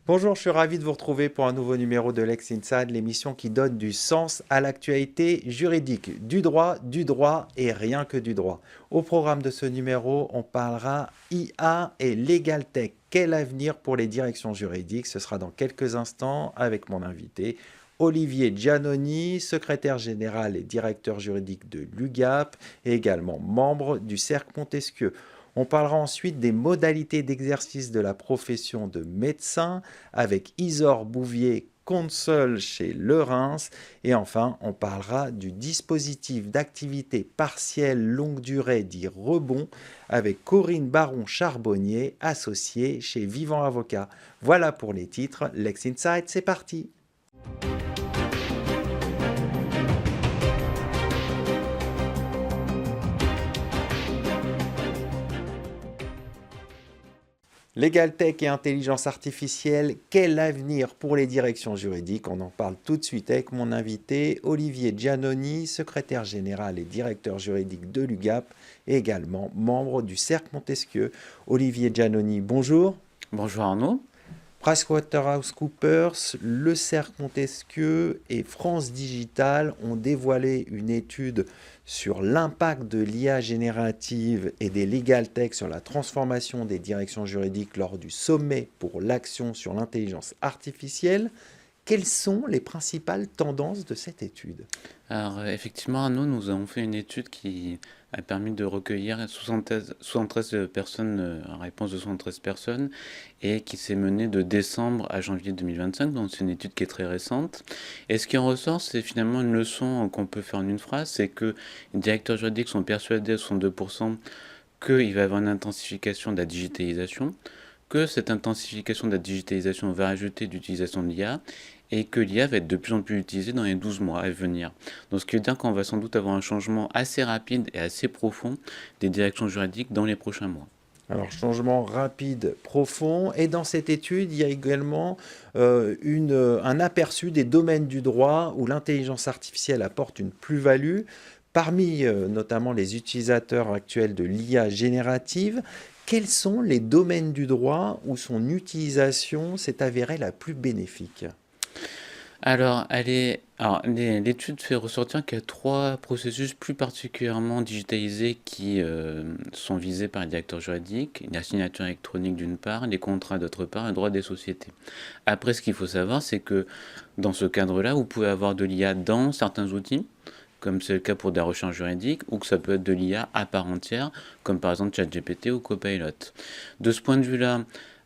Bonjour, je suis ravi de vous retrouver pour un nouveau numéro de Lex Inside, l'émission qui donne du sens à l'actualité juridique, du droit et rien que du droit. Au programme de ce numéro, on parlera IA et Legal Tech. Quel avenir pour les directions juridiques? Ce sera dans quelques instants avec mon invité Olivier Giannoni, secrétaire général et directeur juridique de l'UGAP et également membre du Cercle Montesquieu. On parlera ensuite des modalités d'exercice de la profession de médecin avec Isor Bouvier, console chez Le Reims. Et enfin, on parlera du dispositif d'activité partielle longue durée dit rebond avec Corinne Baron-Charbonnier, associée chez Vivant Avocat. Voilà pour les titres. Lex Inside, c'est parti. Legal Tech et intelligence artificielle, quel avenir pour les directions juridiques? On en parle tout de suite avec mon invité Olivier Giannoni, secrétaire général et directeur juridique de l'UGAP et également membre du Cercle Montesquieu. Olivier Giannoni, bonjour. Bonjour Arnaud. PricewaterhouseCoopers, le Cercle Montesquieu et France Digital ont dévoilé une étude sur l'impact de l'IA générative et des legal tech sur la transformation des directions juridiques lors du sommet pour l'action sur l'intelligence artificielle. Quelles sont les principales tendances de cette étude? Alors effectivement Arnaud, nous avons fait une étude qui a permis de recueillir 73 personnes, en réponse de 73 personnes, et qui s'est menée de décembre à janvier 2025, donc c'est une étude qui est très récente. Et ce qui en ressort, c'est finalement une leçon qu'on peut faire en une phrase, c'est que les directeurs juridiques sont persuadés à 62% qu'il va y avoir une intensification de la digitalisation, que cette intensification de la digitalisation va ajouter d'utilisation de l'IA et que l'IA va être de plus en plus utilisée dans les 12 mois à venir. Donc ce qui veut dire qu'on va sans doute avoir un changement assez rapide et assez profond des directions juridiques dans les prochains mois. Alors, changement rapide, profond. Et dans cette étude, il y a également un aperçu des domaines du droit où l'intelligence artificielle apporte une plus-value. Parmi notamment les utilisateurs actuels de l'IA générative, quels sont les domaines du droit où son utilisation s'est avérée la plus bénéfique? L'étude fait ressortir qu'il y a trois processus plus particulièrement digitalisés qui sont visés par les directeurs juridiques. La signature électronique d'une part, les contrats d'autre part, et le droit des sociétés. Après, ce qu'il faut savoir, c'est que dans ce cadre-là, vous pouvez avoir de l'IA dans certains outils, comme c'est le cas pour des recherches juridiques, ou que ça peut être de l'IA à part entière, comme par exemple ChatGPT ou Copilot. De ce point de vue-là,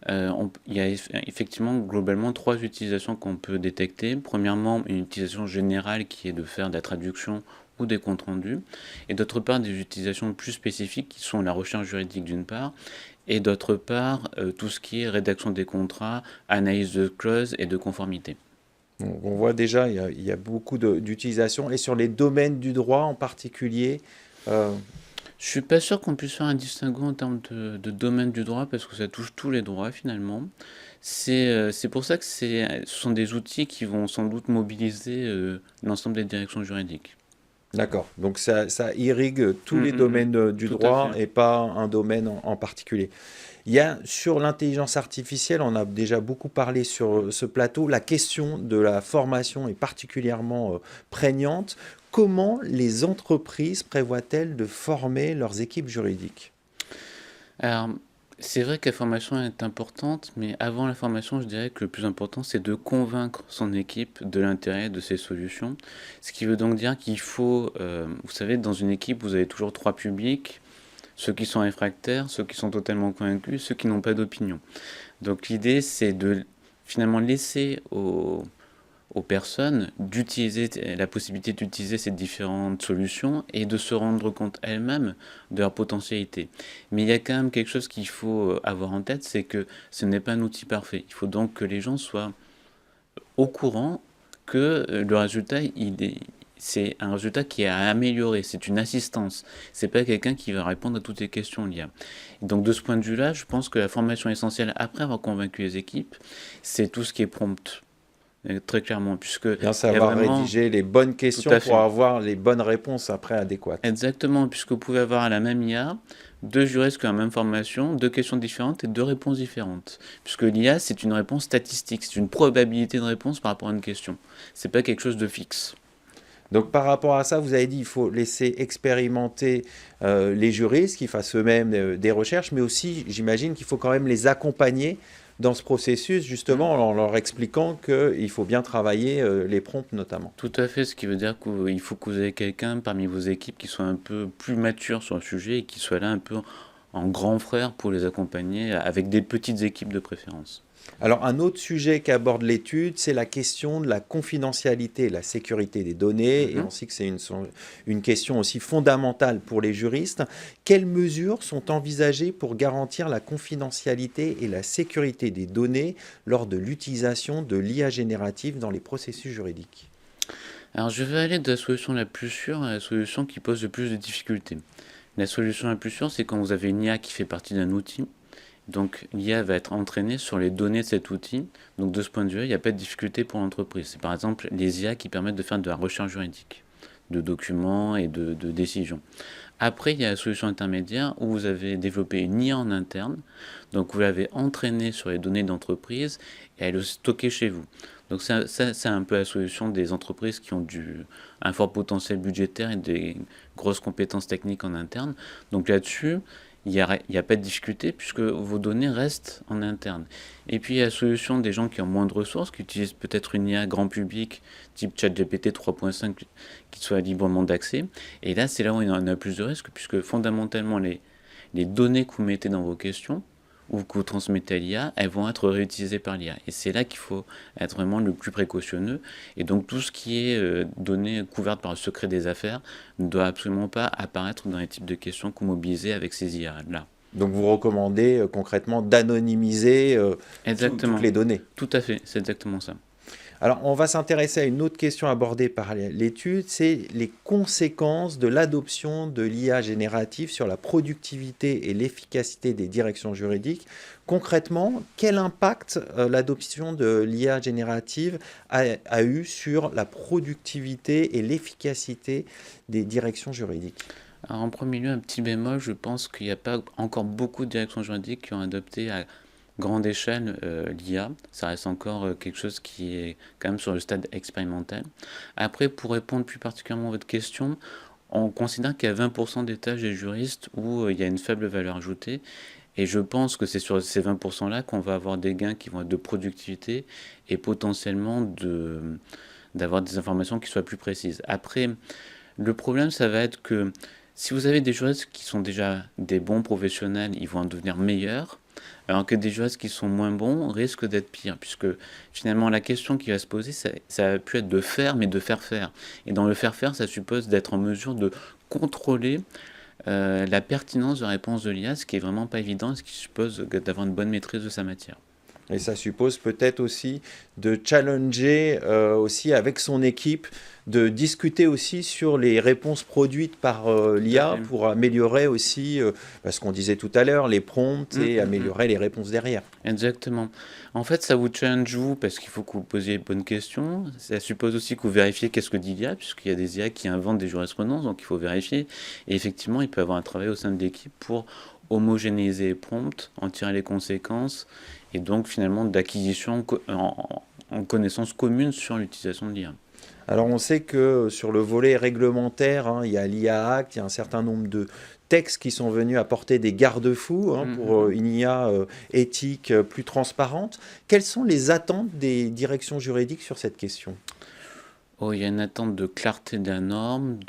il y a effectivement globalement trois utilisations qu'on peut détecter. Premièrement, une utilisation générale qui est de faire de la traduction ou des comptes rendus, et d'autre part des utilisations plus spécifiques qui sont la recherche juridique d'une part, et d'autre part tout ce qui est rédaction des contrats, analyse de clauses et de conformité. Donc, on voit déjà, il y a beaucoup d'utilisation. Et sur les domaines du droit en particulier, euh, Je suis pas sûr qu'on puisse faire un distinguo en termes de domaine du droit parce que ça touche tous les droits finalement. C'est pour ça que ce sont des outils qui vont sans doute mobiliser l'ensemble des directions juridiques. d'accord. Donc ça irrigue tous les Mm. domaines du Tout à droit fait. et pas un domaine en particulier. Il y a sur l'intelligence artificielle, on a déjà beaucoup parlé sur ce plateau, la question de la formation est particulièrement prégnante. Comment les entreprises prévoient-elles de former leurs équipes juridiques? Alors, c'est vrai que la formation est importante, mais avant la formation, je dirais que le plus important, c'est de convaincre son équipe de l'intérêt de ces solutions. Ce qui veut donc dire qu'il faut, vous savez, dans une équipe, vous avez toujours trois publics. Ceux qui sont réfractaires, ceux qui sont totalement convaincus, ceux qui n'ont pas d'opinion. Donc l'idée, c'est de finalement laisser aux personnes d'utiliser la possibilité d'utiliser ces différentes solutions et de se rendre compte elles-mêmes de leur potentialité. Mais il y a quand même quelque chose qu'il faut avoir en tête, c'est que ce n'est pas un outil parfait. Il faut donc que les gens soient au courant que le résultat, c'est un résultat qui est à améliorer, c'est une assistance. C'est pas quelqu'un qui va répondre à toutes les questions liées. Donc de ce point de vue-là, je pense que la formation essentielle après avoir convaincu les équipes, c'est tout ce qui est prompt, très clairement, puisque Bien il y a savoir vraiment rédiger les bonnes tout questions à pour fait. avoir les bonnes réponses après adéquates. Exactement, puisque vous pouvez avoir la même IA, deux juristes qui ont la même formation, deux questions différentes et deux réponses différentes. Puisque l'IA, c'est une réponse statistique, c'est une probabilité de réponse par rapport à une question. C'est pas quelque chose de fixe. Donc par rapport à ça, vous avez dit qu'il faut laisser expérimenter les juristes, qu'ils fassent eux-mêmes des recherches, mais aussi, j'imagine qu'il faut quand même les accompagner dans ce processus, justement, en leur expliquant qu'il faut bien travailler les prompts notamment. Tout à fait, ce qui veut dire qu'il faut que vous ayez quelqu'un parmi vos équipes qui soit un peu plus mature sur le sujet et qui soit là un peu en grand frère pour les accompagner avec des petites équipes de préférence. Alors un autre sujet qu'aborde l'étude, c'est la question de la confidentialité et la sécurité des données, et on sait que c'est une question aussi fondamentale pour les juristes. Quelles mesures sont envisagées pour garantir la confidentialité et la sécurité des données lors de l'utilisation de l'IA générative dans les processus juridiques? Alors je vais aller de la solution la plus sûre à la solution qui pose le plus de difficultés. La solution la plus sûre, c'est quand vous avez une IA qui fait partie d'un outil. Donc l'IA va être entraînée sur les données de cet outil. Donc de ce point de vue, il n'y a pas de difficulté pour l'entreprise. C'est par exemple les IA qui permettent de faire de la recherche juridique, de documents et de décisions. Après, il y a la solution intermédiaire où vous avez développé une IA en interne. Donc vous l'avez entraînée sur les données d'entreprise et elle est stockée chez vous. Donc ça, c'est un peu la solution des entreprises qui ont un fort potentiel budgétaire et des grosses compétences techniques en interne. Donc là-dessus, il n'y a pas de difficulté puisque vos données restent en interne. Et puis il y a la solution des gens qui ont moins de ressources, qui utilisent peut-être une IA grand public type ChatGPT 3.5 qui soit librement d'accès. Et là, c'est là où il y en a plus de risques puisque fondamentalement les données que vous mettez dans vos questions ou que vous transmettez à l'IA, elles vont être réutilisées par l'IA. Et c'est là qu'il faut être vraiment le plus précautionneux. Et donc tout ce qui est données couvertes par le secret des affaires ne doit absolument pas apparaître dans les types de questions que vous mobilisez avec ces IA-là. Donc vous recommandez concrètement d'anonymiser Exactement. toutes les données. Tout à fait, c'est exactement ça. Alors, on va s'intéresser à une autre question abordée par l'étude, c'est les conséquences de l'adoption de l'IA générative sur la productivité et l'efficacité des directions juridiques. Concrètement, quel impact l'adoption de l'IA générative a eu sur la productivité et l'efficacité des directions juridiques? Alors, en premier lieu, un petit bémol, je pense qu'il n'y a pas encore beaucoup de directions juridiques qui ont adopté à grande échelle l'IA. Ça reste encore quelque chose qui est quand même sur le stade expérimental. Après, pour répondre plus particulièrement à votre question, on considère qu'il y a 20% des tâches des juristes où il y a une faible valeur ajoutée. Et je pense que c'est sur ces 20%-là qu'on va avoir des gains qui vont être de productivité et potentiellement d'avoir des informations qui soient plus précises. Après, le problème, ça va être que si vous avez des juristes qui sont déjà des bons professionnels, ils vont en devenir meilleurs, alors que des juristes qui sont moins bons risquent d'être pires, puisque finalement la question qui va se poser, ça va plus être de faire, mais de faire faire. Et dans le faire faire, ça suppose d'être en mesure de contrôler la pertinence de la réponse de l'IA, ce qui est vraiment pas évident, ce qui suppose d'avoir une bonne maîtrise de sa matière. Et ça suppose peut-être aussi de challenger aussi avec son équipe, de discuter aussi sur les réponses produites par l'IA pour améliorer aussi, ce qu'on disait tout à l'heure, les prompts et améliorer les réponses derrière. Exactement. En fait, ça vous challenge vous parce qu'il faut que vous posiez les bonnes questions. Ça suppose aussi que vous vérifiez qu'est-ce que dit l'IA, puisqu'il y a des IA qui inventent des jurisprudences, donc il faut vérifier. Et effectivement, il peut y avoir un travail au sein de l'équipe pour homogénéiser les prompts, en tirer les conséquences, et donc finalement d'acquisition en connaissance commune sur l'utilisation de l'IA. Alors on sait que sur le volet réglementaire, il y a l'IA Act, il y a un certain nombre de textes qui sont venus apporter des garde-fous pour une IA éthique plus transparente. Quelles sont les attentes des directions juridiques sur cette question? Oh, il y a une attente de clarté de la norme,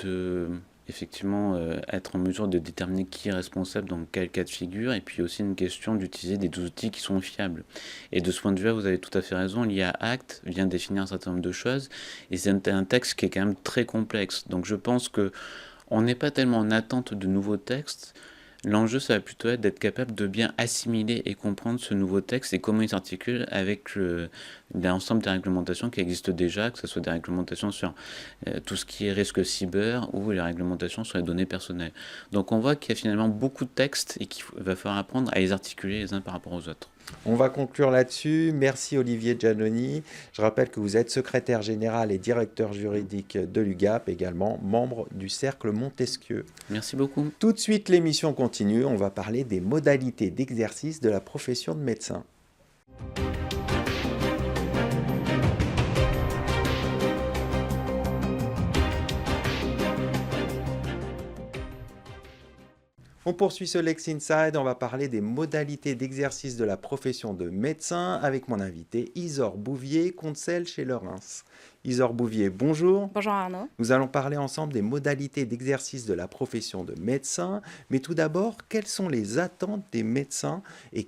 effectivement être en mesure de déterminer qui est responsable dans quel cas de figure, et puis aussi une question d'utiliser des outils qui sont fiables. Et de ce point de vue-là, vous avez tout à fait raison, l'IA Act vient définir un certain nombre de choses, et c'est un texte qui est quand même très complexe. Donc je pense que on n'est pas tellement en attente de nouveaux textes. L'enjeu, ça va plutôt être d'être capable de bien assimiler et comprendre ce nouveau texte et comment il s'articule avec l'ensemble des réglementations qui existent déjà, que ce soit des réglementations sur tout ce qui est risque cyber ou les réglementations sur les données personnelles. Donc on voit qu'il y a finalement beaucoup de textes et qu'il va falloir apprendre à les articuler les uns par rapport aux autres. On va conclure là-dessus. Merci Olivier Giannoni. Je rappelle que vous êtes secrétaire général et directeur juridique de l'UGAP, également membre du Cercle Montesquieu. Merci beaucoup. Tout de suite, l'émission continue. On va parler des modalités d'exercice de la profession de médecin. On poursuit ce Lex Inside, on va parler des modalités d'exercice de la profession de médecin avec mon invité Isor Bouvier, conseil chez Lorens. Isor Bouvier, bonjour. Bonjour Arnaud. Nous allons parler ensemble des modalités d'exercice de la profession de médecin. Mais tout d'abord, quelles sont les attentes des médecins et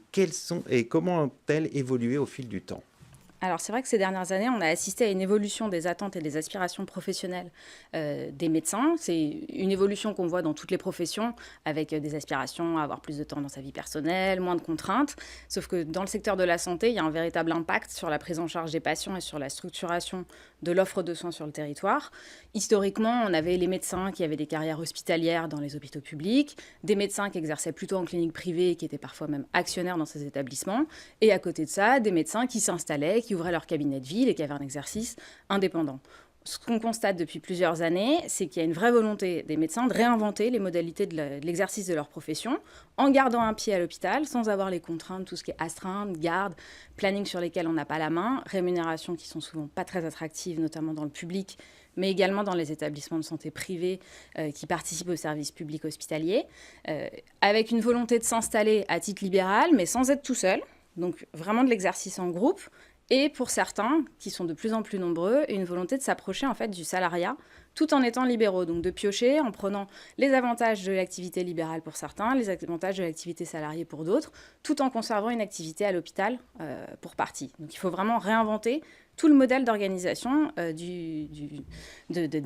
comment ont-elles évolué au fil du temps ? Alors c'est vrai que ces dernières années, on a assisté à une évolution des attentes et des aspirations professionnelles des médecins. C'est une évolution qu'on voit dans toutes les professions, avec des aspirations à avoir plus de temps dans sa vie personnelle, moins de contraintes. Sauf que dans le secteur de la santé, il y a un véritable impact sur la prise en charge des patients et sur la structuration de l'offre de soins sur le territoire. Historiquement, on avait les médecins qui avaient des carrières hospitalières dans les hôpitaux publics, des médecins qui exerçaient plutôt en clinique privée et qui étaient parfois même actionnaires dans ces établissements, et à côté de ça, des médecins qui s'installaient, qui ouvraient leur cabinet de ville et qui avaient un exercice indépendant. Ce qu'on constate depuis plusieurs années, c'est qu'il y a une vraie volonté des médecins de réinventer les modalités de l'exercice de leur profession en gardant un pied à l'hôpital, sans avoir les contraintes, tout ce qui est astreinte, garde, planning sur lesquels on n'a pas la main, rémunérations qui sont souvent pas très attractives, notamment dans le public, mais également dans les établissements de santé privés qui participent au service public hospitalier, avec une volonté de s'installer à titre libéral, mais sans être tout seul, donc vraiment de l'exercice en groupe. Et pour certains, qui sont de plus en plus nombreux, une volonté de s'approcher en fait du salariat, tout en étant libéraux. Donc de piocher en prenant les avantages de l'activité libérale pour certains, les avantages de l'activité salariée pour d'autres, tout en conservant une activité à l'hôpital pour partie. Donc il faut vraiment réinventer tout le modèle d'organisation, des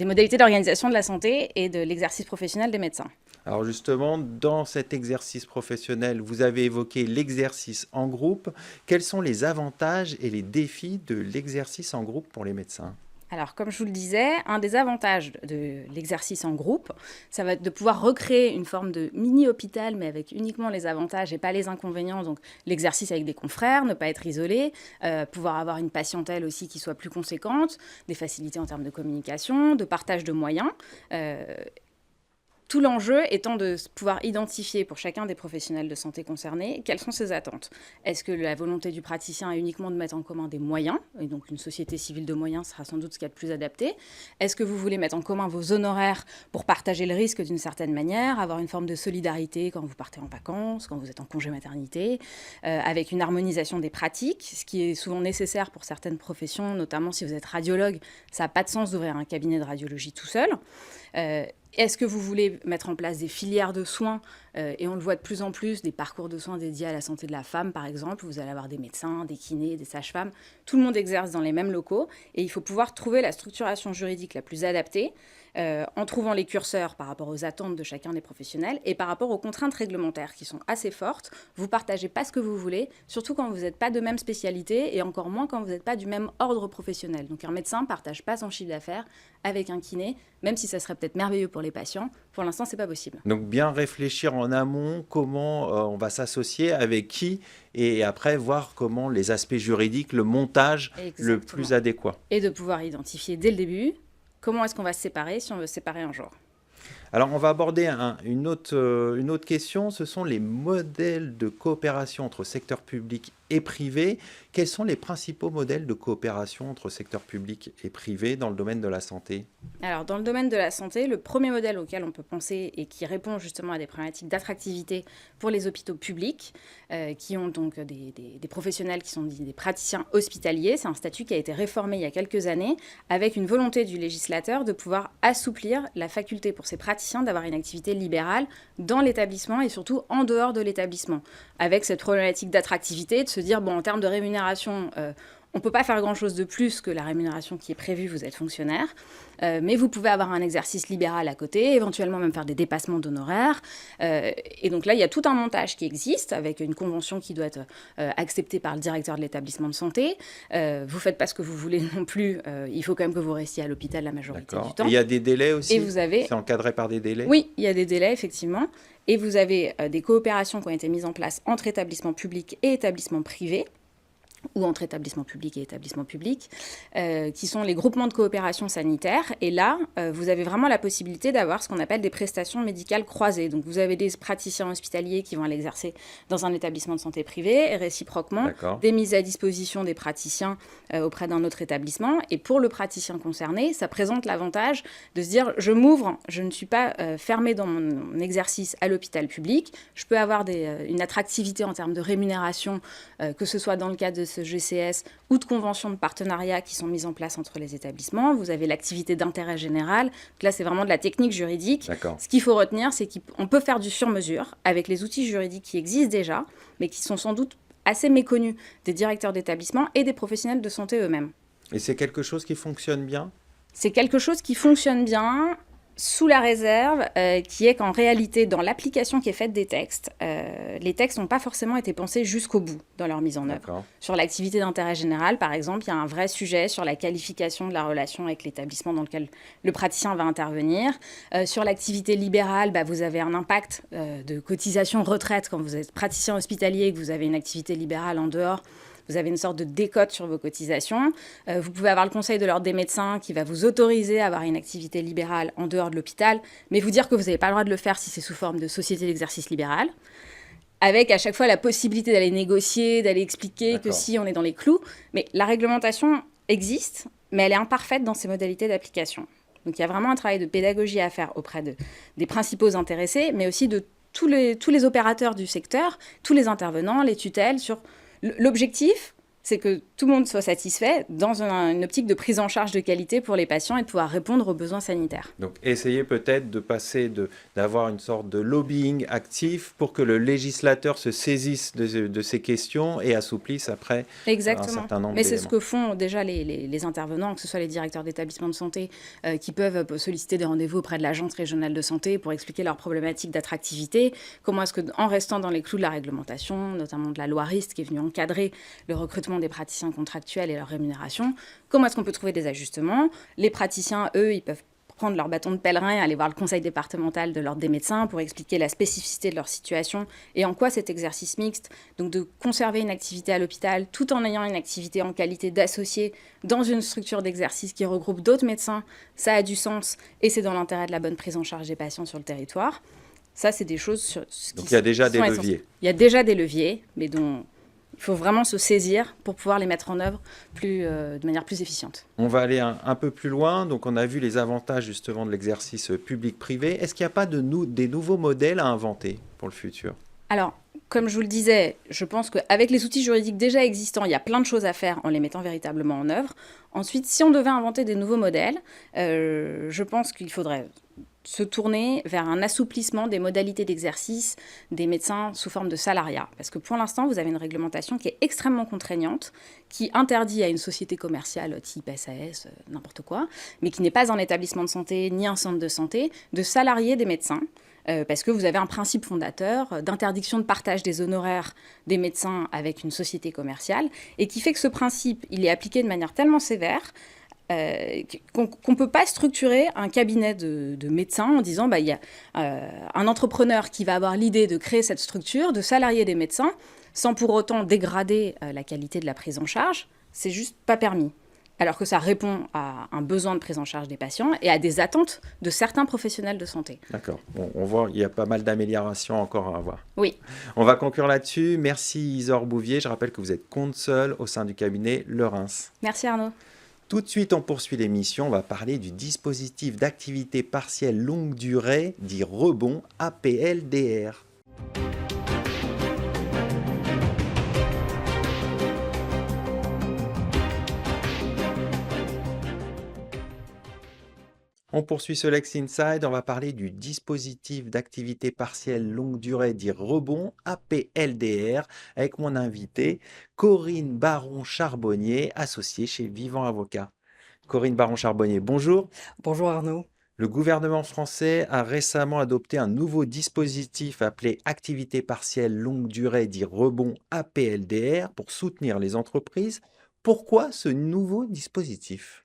modalités d'organisation de la santé et de l'exercice professionnel des médecins. Alors justement, dans cet exercice professionnel, vous avez évoqué l'exercice en groupe. Quels sont les avantages et les défis de l'exercice en groupe pour les médecins ? Alors, comme je vous le disais, un des avantages de l'exercice en groupe, ça va être de pouvoir recréer une forme de mini-hôpital, mais avec uniquement les avantages et pas les inconvénients. Donc, l'exercice avec des confrères, ne pas être isolé, pouvoir avoir une patientèle aussi qui soit plus conséquente, des facilités en termes de communication, de partage de moyens. Tout l'enjeu étant de pouvoir identifier pour chacun des professionnels de santé concernés quelles sont ses attentes. Est-ce que la volonté du praticien est uniquement de mettre en commun des moyens, et donc une société civile de moyens sera sans doute ce qu'il y a de plus adapté. Est-ce que vous voulez mettre en commun vos honoraires pour partager le risque d'une certaine manière, avoir une forme de solidarité quand vous partez en vacances, quand vous êtes en congé maternité, avec une harmonisation des pratiques, ce qui est souvent nécessaire pour certaines professions, notamment si vous êtes radiologue, ça n'a pas de sens d'ouvrir un cabinet de radiologie tout seul. Est-ce que vous voulez mettre en place des filières de soins et on le voit de plus en plus, des parcours de soins dédiés à la santé de la femme, par exemple. Vous allez avoir des médecins, des kinés, des sages-femmes. Tout le monde exerce dans les mêmes locaux et il faut pouvoir trouver la structuration juridique la plus adaptée en trouvant les curseurs par rapport aux attentes de chacun des professionnels et par rapport aux contraintes réglementaires qui sont assez fortes. Vous ne partagez pas ce que vous voulez, surtout quand vous n'êtes pas de même spécialité et encore moins quand vous n'êtes pas du même ordre professionnel. Donc un médecin ne partage pas son chiffre d'affaires avec un kiné, même si ça serait peut-être merveilleux pour les patients. Pour l'instant, ce n'est pas possible. Donc bien réfléchir en amont comment on va s'associer, avec qui, et après voir comment les aspects juridiques, le montage le plus adéquat. Et de pouvoir identifier dès le début comment est-ce qu'on va se séparer si on veut se séparer un jour. Alors, on va aborder une autre question. Ce sont les modèles de coopération entre secteur public et privé. Quels sont les principaux modèles de coopération entre secteur public et privé dans le domaine de la santé ? Alors, dans le domaine de la santé, le premier modèle auquel on peut penser et qui répond justement à des problématiques d'attractivité pour les hôpitaux publics, qui ont donc des professionnels qui sont des praticiens hospitaliers, c'est un statut qui a été réformé il y a quelques années avec une volonté du législateur de pouvoir assouplir la faculté pour ces praticiens d'avoir une activité libérale dans l'établissement et surtout en dehors de l'établissement, avec cette problématique d'attractivité, de se dire, bon, en termes de rémunération, On ne peut pas faire grand-chose de plus que la rémunération qui est prévue, vous êtes fonctionnaire, mais vous pouvez avoir un exercice libéral à côté, éventuellement même faire des dépassements d'honoraires. Et donc là, il y a tout un montage qui existe avec une convention qui doit être acceptée par le directeur de l'établissement de santé. Vous ne faites pas ce que vous voulez non plus, il faut quand même que vous restiez à l'hôpital la majorité du temps. Et il y a des délais aussi? Et vous avez... C'est encadré par des délais? Oui, il y a des délais, effectivement. Et vous avez des coopérations qui ont été mises en place entre établissements publics et établissements privés, ou entre établissements publics et établissements publics, qui sont les groupements de coopération sanitaire. Et là, vous avez vraiment la possibilité d'avoir ce qu'on appelle des prestations médicales croisées. Donc, vous avez des praticiens hospitaliers qui vont aller exercer dans un établissement de santé privé, et réciproquement, des mises à disposition des praticiens auprès d'un autre établissement. Et pour le praticien concerné, ça présente l'avantage de se dire, je m'ouvre, je ne suis pas fermé dans mon exercice à l'hôpital public, je peux avoir une attractivité en termes de rémunération, que ce soit dans le cadre de ce GCS ou de conventions de partenariat qui sont mises en place entre les établissements. Vous avez l'activité d'intérêt général. Donc là, c'est vraiment de la technique juridique. Ce qu'il faut retenir, c'est qu'on peut faire du sur-mesure avec les outils juridiques qui existent déjà, mais qui sont sans doute assez méconnus des directeurs d'établissement et des professionnels de santé eux-mêmes. Et c'est quelque chose qui fonctionne bien? C'est quelque chose qui fonctionne bien, sous la réserve qui est qu'en réalité, dans l'application qui est faite des textes, les textes n'ont pas forcément été pensés jusqu'au bout dans leur mise en œuvre. Sur l'activité d'intérêt général, par exemple, il y a un vrai sujet sur la qualification de la relation avec l'établissement dans lequel le praticien va intervenir. Sur l'activité libérale, vous avez un impact de cotisation retraite quand vous êtes praticien hospitalier et que vous avez une activité libérale en dehors. Vous avez une sorte de décote sur vos cotisations. Vous pouvez avoir le conseil de l'ordre des médecins qui va vous autoriser à avoir une activité libérale en dehors de l'hôpital, mais vous dire que vous n'avez pas le droit de le faire si c'est sous forme de société d'exercice libéral, avec à chaque fois la possibilité d'aller négocier, d'aller expliquer que si on est dans les clous. Mais la réglementation existe, mais elle est imparfaite dans ses modalités d'application. Donc il y a vraiment un travail de pédagogie à faire auprès des principaux intéressés, mais aussi de tous les opérateurs du secteur, tous les intervenants, les tutelles, sur... L'objectif, c'est que tout le monde soit satisfait dans une optique de prise en charge de qualité pour les patients et de pouvoir répondre aux besoins sanitaires. Donc, essayez peut-être de passer, d'avoir une sorte de lobbying actif pour que le législateur se saisisse de ces questions et assouplisse après un certain nombre d'éléments. Mais c'est ce que font déjà les intervenants, que ce soit les directeurs d'établissements de santé qui peuvent solliciter des rendez-vous auprès de l'agence régionale de santé pour expliquer leurs problématiques d'attractivité. Comment est-ce qu'en restant dans les clous de la réglementation, notamment de la loi RIST qui est venue encadrer le recrutement des praticiens contractuels et leur rémunération, comment est-ce qu'on peut trouver des ajustements? Les praticiens, eux, ils peuvent prendre leur bâton de pèlerin et aller voir le conseil départemental de l'ordre des médecins pour expliquer la spécificité de leur situation et en quoi cet exercice mixte, donc de conserver une activité à l'hôpital tout en ayant une activité en qualité d'associé dans une structure d'exercice qui regroupe d'autres médecins, ça a du sens et c'est dans l'intérêt de la bonne prise en charge des patients sur le territoire. Ça, c'est des choses... Donc il y a déjà des leviers. Il y a déjà des leviers, mais dont... Il faut vraiment se saisir pour pouvoir les mettre en œuvre de manière plus efficiente. On va aller un peu plus loin. Donc, on a vu les avantages justement de l'exercice public-privé. Est-ce qu'il n'y a pas des nouveaux modèles à inventer pour le futur? Alors, comme je vous le disais, je pense qu'avec les outils juridiques déjà existants, il y a plein de choses à faire en les mettant véritablement en œuvre. Ensuite, si on devait inventer des nouveaux modèles, je pense qu'il faudrait se tourner vers un assouplissement des modalités d'exercice des médecins sous forme de salariat. Parce que pour l'instant, vous avez une réglementation qui est extrêmement contraignante, qui interdit à une société commerciale type SAS, n'importe quoi, mais qui n'est pas un établissement de santé ni un centre de santé, de salarier des médecins. Parce que vous avez un principe fondateur d'interdiction de partage des honoraires des médecins avec une société commerciale, et qui fait que ce principe, il est appliqué de manière tellement sévère qu'on ne peut pas structurer un cabinet de médecins en disant il y a un entrepreneur qui va avoir l'idée de créer cette structure, de salarier des médecins, sans pour autant dégrader la qualité de la prise en charge. C'est juste pas permis. Alors que ça répond à un besoin de prise en charge des patients et à des attentes de certains professionnels de santé. D'accord. Bon, on voit qu'il y a pas mal d'améliorations encore à avoir. Oui. On va conclure là-dessus. Merci Isor Bouvier. Je rappelle que vous êtes consul au sein du cabinet Le Reims. Merci Arnaud. Tout de suite, on poursuit l'émission. On va parler du dispositif d'activité partielle longue durée, dit rebond APLDR. On poursuit ce Lex Inside, on va parler du dispositif d'activité partielle longue durée dit rebond, APLDR, avec mon invité Corinne Baron-Charbonnier, associée chez Vivant Avocat. Corinne Baron-Charbonnier, bonjour. Bonjour Arnaud. Le gouvernement français a récemment adopté un nouveau dispositif appelé activité partielle longue durée dit rebond, APLDR, pour soutenir les entreprises. Pourquoi ce nouveau dispositif?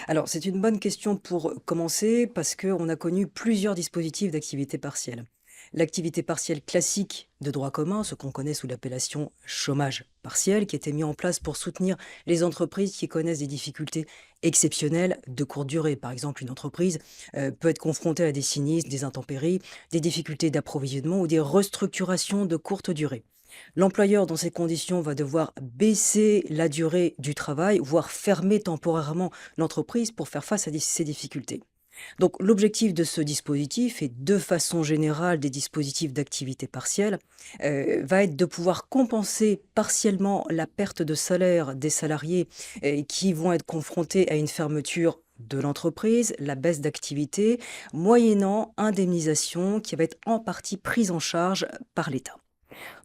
Alors, c'est une bonne question pour commencer parce qu'on a connu plusieurs dispositifs d'activité partielle. L'activité partielle classique de droit commun, ce qu'on connaît sous l'appellation chômage partiel, qui était mis en place pour soutenir les entreprises qui connaissent des difficultés exceptionnelles de courte durée. Par exemple, une entreprise peut être confrontée à des sinistres, des intempéries, des difficultés d'approvisionnement ou des restructurations de courte durée. L'employeur, dans ces conditions, va devoir baisser la durée du travail, voire fermer temporairement l'entreprise pour faire face à ces difficultés. Donc, l'objectif de ce dispositif, et de façon générale des dispositifs d'activité partielle, va être de pouvoir compenser partiellement la perte de salaire des salariés qui vont être confrontés à une fermeture de l'entreprise, la baisse d'activité, moyennant indemnisation qui va être en partie prise en charge par l'État.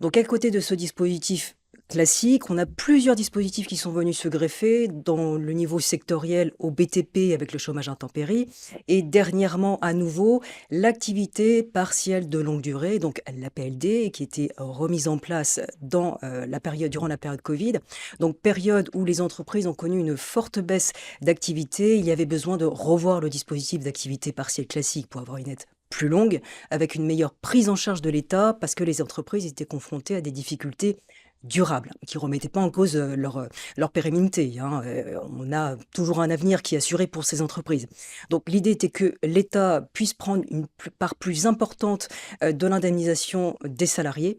Donc, à côté de ce dispositif classique, on a plusieurs dispositifs qui sont venus se greffer dans le niveau sectoriel au BTP avec le chômage intempérie et dernièrement à nouveau l'activité partielle de longue durée, donc l'APLD, qui était remise en place durant la période Covid. Donc, période où les entreprises ont connu une forte baisse d'activité, il y avait besoin de revoir le dispositif d'activité partielle classique pour avoir une aide plus longue, avec une meilleure prise en charge de l'État, parce que les entreprises étaient confrontées à des difficultés durables, qui ne remettaient pas en cause leur pérennité. On a toujours un avenir qui est assuré pour ces entreprises. Donc l'idée était que l'État puisse prendre une part plus importante de l'indemnisation des salariés,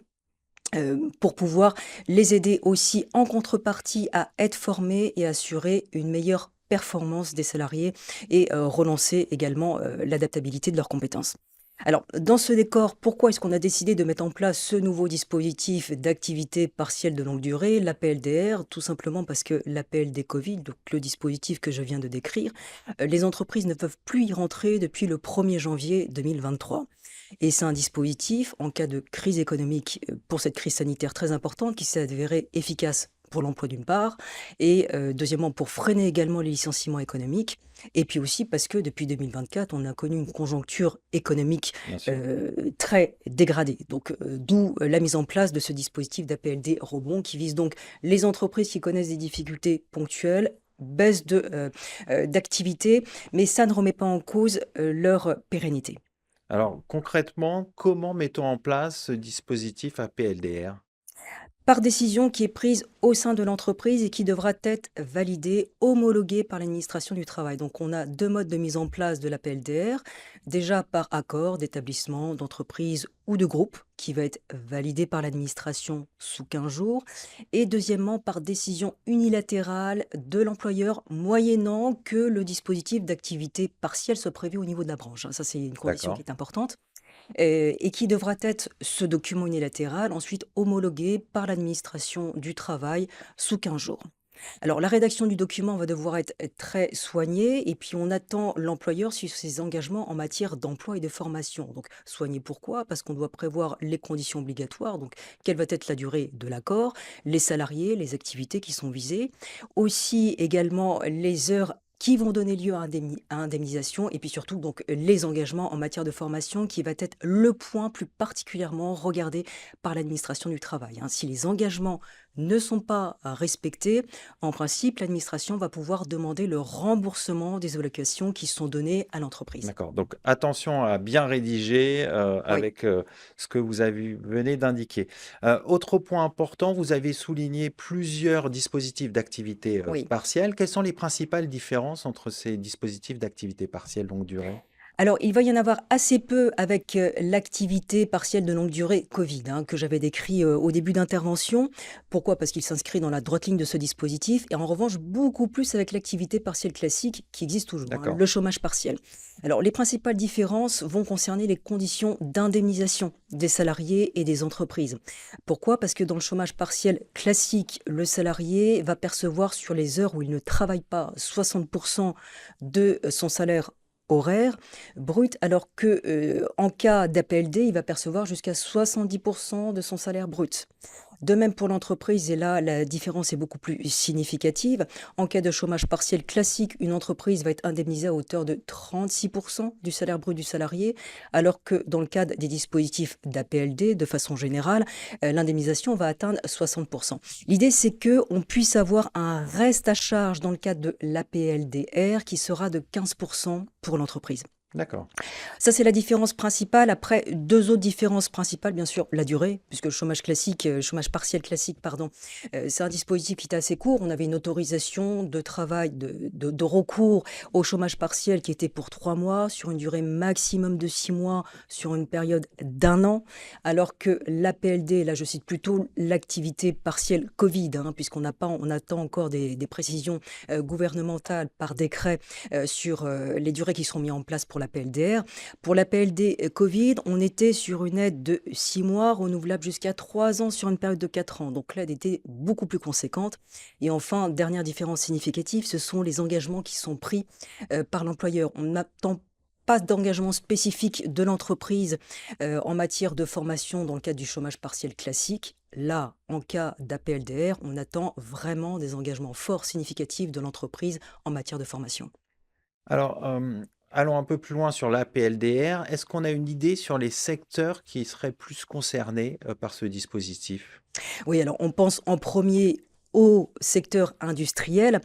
pour pouvoir les aider aussi en contrepartie à être formés et assurer une meilleure performance des salariés et relancer également l'adaptabilité de leurs compétences. Alors, dans ce décor, pourquoi est-ce qu'on a décidé de mettre en place ce nouveau dispositif d'activité partielle de longue durée, l'APLDR? Tout simplement parce que l'APLD Covid, donc le dispositif que je viens de décrire, les entreprises ne peuvent plus y rentrer depuis le 1er janvier 2023. Et c'est un dispositif, en cas de crise économique, pour cette crise sanitaire très importante, qui s'est avéré efficace pour l'emploi d'une part, et deuxièmement pour freiner également les licenciements économiques, et puis aussi parce que depuis 2024, on a connu une conjoncture économique Bien sûr. très dégradée. Donc d'où la mise en place de ce dispositif d'APLD rebond qui vise donc les entreprises qui connaissent des difficultés ponctuelles, baisse d'activité, mais ça ne remet pas en cause leur pérennité. Alors concrètement, comment mettons en place ce dispositif APLDR? Par décision qui est prise au sein de l'entreprise et qui devra être validée, homologuée par l'administration du travail. Donc on a deux modes de mise en place de la PLDR, déjà par accord d'établissement, d'entreprise ou de groupe, qui va être validé par l'administration sous 15 jours, et deuxièmement par décision unilatérale de l'employeur, moyennant que le dispositif d'activité partielle soit prévu au niveau de la branche. Ça, c'est une condition qui D'accord. est importante et qui devra être, ce document unilatéral, ensuite homologué par l'administration du travail sous 15 jours. Alors, la rédaction du document va devoir être très soignée et puis on attend l'employeur sur ses engagements en matière d'emploi et de formation. Donc, soigner pourquoi? Parce qu'on doit prévoir les conditions obligatoires, donc quelle va être la durée de l'accord, les salariés, les activités qui sont visées, aussi également les heures qui vont donner lieu à indemnisation et puis surtout donc les engagements en matière de formation qui va être le point plus particulièrement regardé par l'administration du travail. Si les engagements ne sont pas respectés, en principe, l'administration va pouvoir demander le remboursement des allocations qui sont données à l'entreprise. D'accord. Donc attention à bien rédiger Oui. avec ce que venez d'indiquer. Autre point important, vous avez souligné plusieurs dispositifs d'activité Oui. partielle. Quelles sont les principales différences entre ces dispositifs d'activité partielle longue durée? Alors, il va y en avoir assez peu avec l'activité partielle de longue durée Covid, que j'avais décrit au début d'intervention. Pourquoi? Parce qu'il s'inscrit dans la droite ligne de ce dispositif et en revanche beaucoup plus avec l'activité partielle classique qui existe toujours, D'accord. le chômage partiel. Alors, les principales différences vont concerner les conditions d'indemnisation des salariés et des entreprises. Pourquoi? Parce que dans le chômage partiel classique, le salarié va percevoir sur les heures où il ne travaille pas 60% de son salaire horaire brut, alors que en cas d'APLD, il va percevoir jusqu'à 70% de son salaire brut. De même pour l'entreprise, et là, la différence est beaucoup plus significative. En cas de chômage partiel classique, une entreprise va être indemnisée à hauteur de 36% du salaire brut du salarié, alors que dans le cadre des dispositifs d'APLD, de façon générale, l'indemnisation va atteindre 60%. L'idée, c'est qu'on puisse avoir un reste à charge dans le cadre de l'APLDR qui sera de 15% pour l'entreprise. D'accord. Ça, c'est la différence principale. Après, deux autres différences principales, bien sûr, la durée, puisque le chômage partiel classique, pardon, c'est un dispositif qui était assez court. On avait une autorisation de travail, de recours au chômage partiel qui était pour 3 mois, sur une durée maximum de 6 mois, sur une période d'1 an, alors que l'APLD, là, je cite plutôt l'activité partielle Covid, puisqu'on n'a pas, on attend encore des précisions gouvernementales par décret sur les durées qui seront mises en place pour la PLDR. Pour la PLD Covid, on était sur une aide de 6 mois, renouvelable jusqu'à 3 ans sur une période de 4 ans. Donc l'aide était beaucoup plus conséquente. Et enfin, dernière différence significative, ce sont les engagements qui sont pris par l'employeur. On n'attend pas d'engagement spécifique de l'entreprise en matière de formation dans le cadre du chômage partiel classique. Là, en cas d'APLDR, on attend vraiment des engagements forts, significatifs de l'entreprise en matière de formation. Alors, allons un peu plus loin sur l'APLDR. Est-ce qu'on a une idée sur les secteurs qui seraient plus concernés par ce dispositif? Oui, alors on pense en premier au secteur industriel,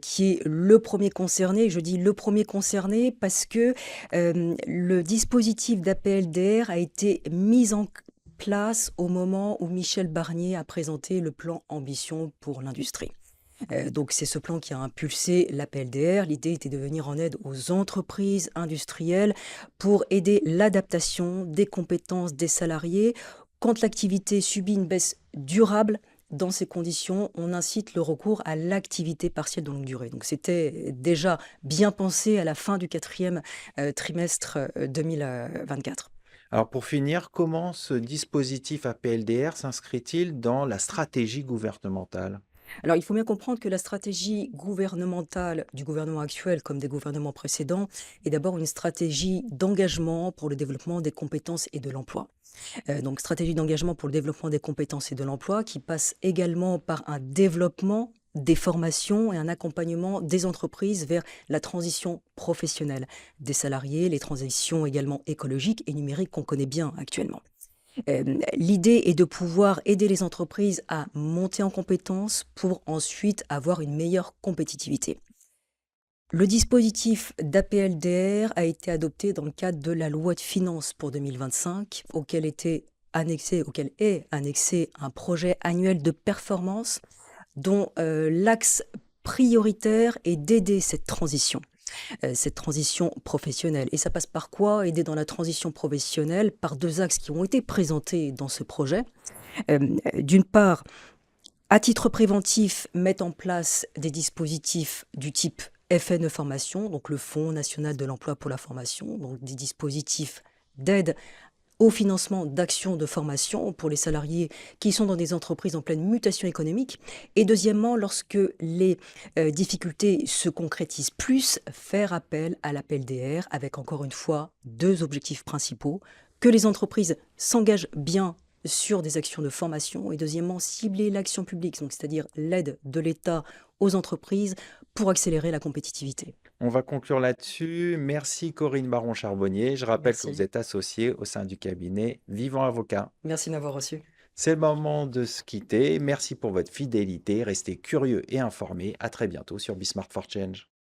qui est le premier concerné. Je dis le premier concerné parce que le dispositif d'APLDR a été mis en place au moment où Michel Barnier a présenté le plan Ambition pour l'industrie. Donc c'est ce plan qui a impulsé l'APLDR. L'idée était de venir en aide aux entreprises industrielles pour aider l'adaptation des compétences des salariés. Quand l'activité subit une baisse durable, dans ces conditions, on incite le recours à l'activité partielle de longue durée. Donc c'était déjà bien pensé à la fin du quatrième trimestre 2024. Alors pour finir, comment ce dispositif APLDR s'inscrit-il dans la stratégie gouvernementale? Alors, il faut bien comprendre que la stratégie gouvernementale du gouvernement actuel, comme des gouvernements précédents, est d'abord une stratégie d'engagement pour le développement des compétences et de l'emploi. Donc, stratégie d'engagement pour le développement des compétences et de l'emploi qui passe également par un développement des formations et un accompagnement des entreprises vers la transition professionnelle des salariés, les transitions également écologiques et numériques qu'on connaît bien actuellement. L'idée est de pouvoir aider les entreprises à monter en compétences pour ensuite avoir une meilleure compétitivité. Le dispositif d'APLDR a été adopté dans le cadre de la loi de finances pour 2025, auquel est annexé un projet annuel de performance dont l'axe prioritaire est d'aider cette transition professionnelle. Et ça passe par quoi? Aider dans la transition professionnelle par deux axes qui ont été présentés dans ce projet. D'une part, à titre préventif, mettre en place des dispositifs du type FNE Formation, donc le Fonds national de l'emploi pour la formation, donc des dispositifs d'aide au financement d'actions de formation pour les salariés qui sont dans des entreprises en pleine mutation économique. Et deuxièmement, lorsque les difficultés se concrétisent plus, faire appel à l'APLDR avec encore une fois deux objectifs principaux, que les entreprises s'engagent bien sur des actions de formation et deuxièmement, cibler l'action publique, donc c'est-à-dire l'aide de l'État aux entreprises pour accélérer la compétitivité. On va conclure là-dessus. Merci Corinne Baron-Charbonnier. Je rappelle que vous Merci. êtes associée au sein du cabinet Vivant Avocat. Merci de m'avoir reçu. C'est le moment de se quitter. Merci pour votre fidélité. Restez curieux et informés. À très bientôt sur Be Smart for Change.